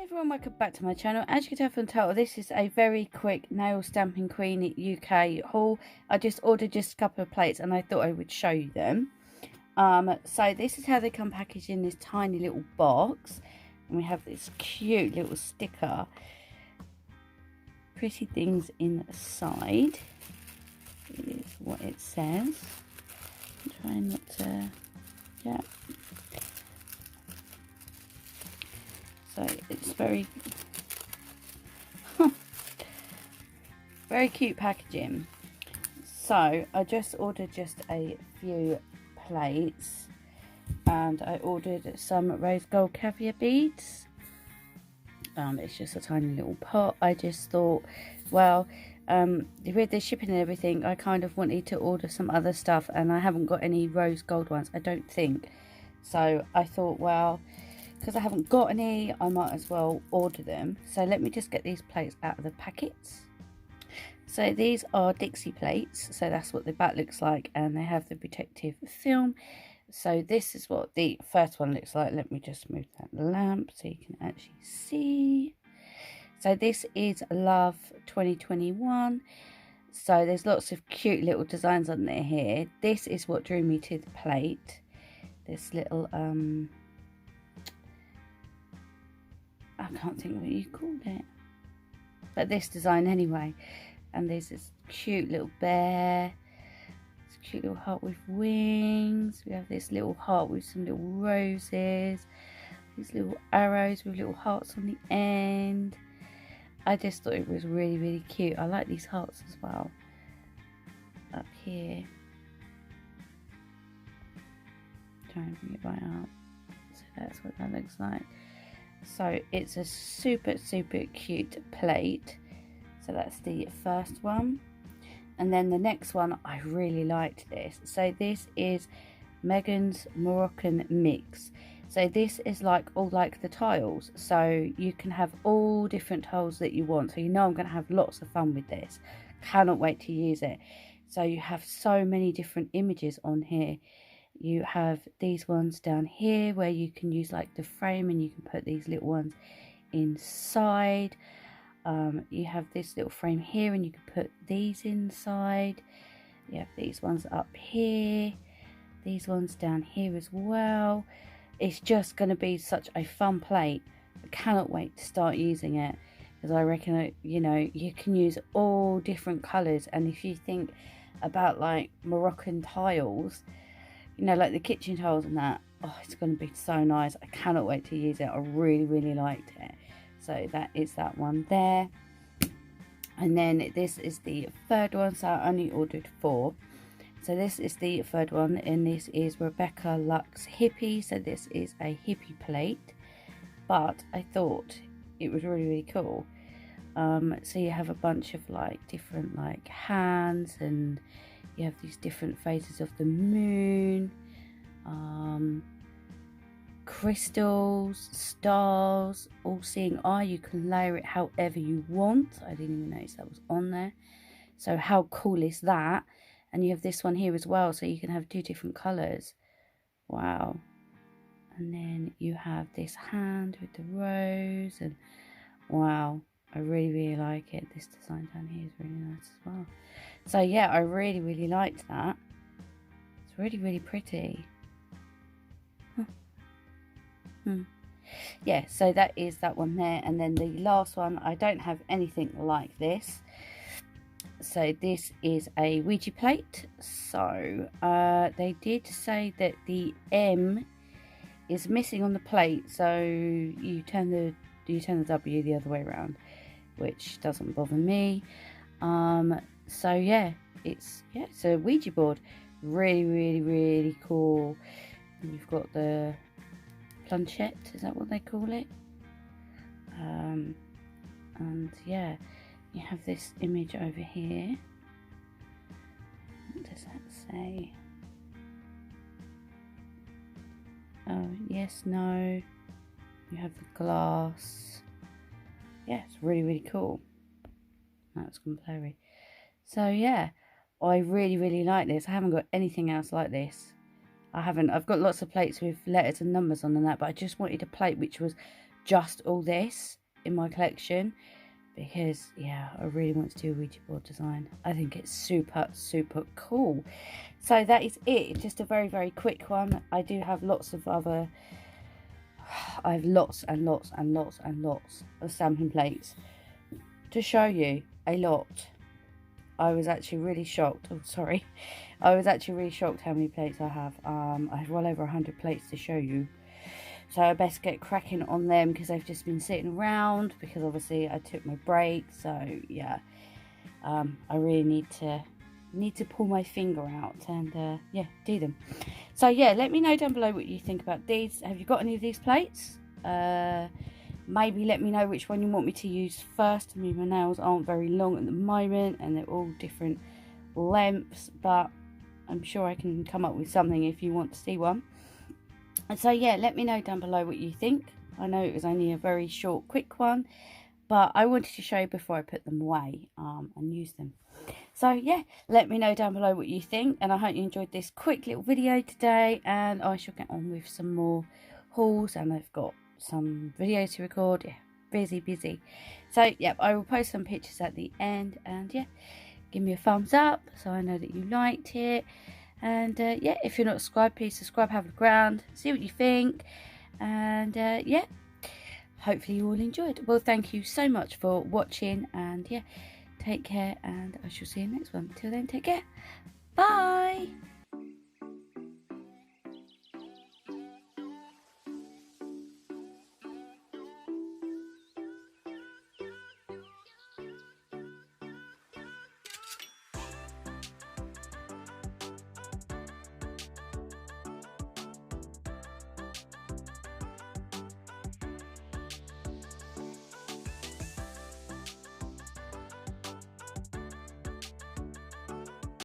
Everyone, welcome back to my channel. As you can tell from the title, this is a very quick nail stamping queen UK haul. I just ordered just a couple of plates and I thought I would show you them. So this is how they come packaged in this tiny little box, and we have this cute little sticker, pretty things inside. Is what it says. I'm trying not to, yeah. So it's very very cute packaging. So I just ordered just a few plates, and I ordered some rose gold caviar beads. It's just a tiny little pot. I just thought, well, with the shipping and everything, I kind of wanted to order some other stuff, and I haven't got any rose gold ones, I don't think. So I thought, well, because I haven't got any, I might as well order them. So let me just get these plates out of the packets. So these are Dixie plates, so that's what the back looks like, and they have the protective film. So this is what the first one looks like. Let me just move that lamp so you can actually see. So this is Love 2021. So there's lots of cute little designs on there here. This is what drew me to the plate. This little I can't think what you called it, but this design anyway. And there's this cute little bear, this cute little heart with wings. We have this little heart with some little roses, these little arrows with little hearts on the end. I just thought it was really, really cute. I like these hearts as well up here. Try and bring it right up. So that's what that looks like. So it's a super cute plate. So that's the first one, and then the next one, I really liked this. So this is Megan's Moroccan Mix. So this is like all like the tiles, so you can have all different tiles that you want. So you know I'm going to have lots of fun with this. Cannot wait to use it. So you have so many different images on here. You have these ones down here where you can use like the frame, and you can put these little ones inside. You have this little frame here, and you can put these inside. You have these ones up here, these ones down here as well. It's just going to be such a fun plate. I cannot wait to start using it, because I reckon, you know, you can use all different colours. And if you think about like Moroccan tiles, you know, like the kitchen tiles and that, oh, it's going to be so nice. I cannot wait to use it. I really liked it. So that is that one there. And then this is the third one. So I only ordered 4. So this is the third one, and this is Rebecca Lux Hippie. So this is a hippie plate, but I thought it was really cool. So you have a bunch of like different like hands, and you have these different phases of the moon, crystals, stars, all-seeing eye. You can layer it however you want. I didn't even notice that was on there. So how cool is that? And you have this one here as well, so you can have 2 different colors. Wow. And then you have this hand with the rose, and wow, I really like it. This design down here is really nice as well. So yeah, I really liked that. It's really pretty. Yeah, so that is that one there. And then the last one, I don't have anything like this. So this is a Ouija plate. So they did say that the M is missing on the plate, so you turn the W the other way around, which doesn't bother me. So yeah, it's a Ouija board. Really cool. And you've got the planchette, is that what they call it? And yeah, you have this image over here. What does that say? Oh, yes, no. You have the glass. Yeah, it's really cool. That's blurry. So yeah, I really like this. I haven't got anything else like this. I've got lots of plates with letters and numbers on and that, but I just wanted a plate which was just all this in my collection, because yeah, I really want to do a Ouija board design. I think it's super cool. So that is it, just a very quick one. I do have lots of other, I have lots and lots of stamping plates to show you. A lot. I was actually really shocked. Oh, sorry. I was actually really shocked how many plates I have. I have well over 100 plates to show you. So I best get cracking on them, because they've just been sitting around, because obviously I took my break. So yeah, I really need to pull my finger out and yeah, do them. So yeah, let me know down below what you think about these. Have you got any of these plates? Maybe let me know which one you want me to use first. I mean, my nails aren't very long at the moment, and they're all different lengths, but I'm sure I can come up with something if you want to see one. And so yeah, let me know down below what you think. I know it was only a very short, quick one, but I wanted to show you before I put them away and use them. So yeah, let me know down below what you think, and I hope you enjoyed this quick little video today, and I shall get on with some more hauls, and I've got some videos to record. Yeah, busy. So yeah, I will post some pictures at the end, and yeah, give me a thumbs up so I know that you liked it. And yeah, if you're not subscribed, please subscribe, have a look around, see what you think, and yeah, hopefully you all enjoyed. Well, thank you so much for watching, and yeah, take care, and I shall see you next one. Till then, take care. Bye.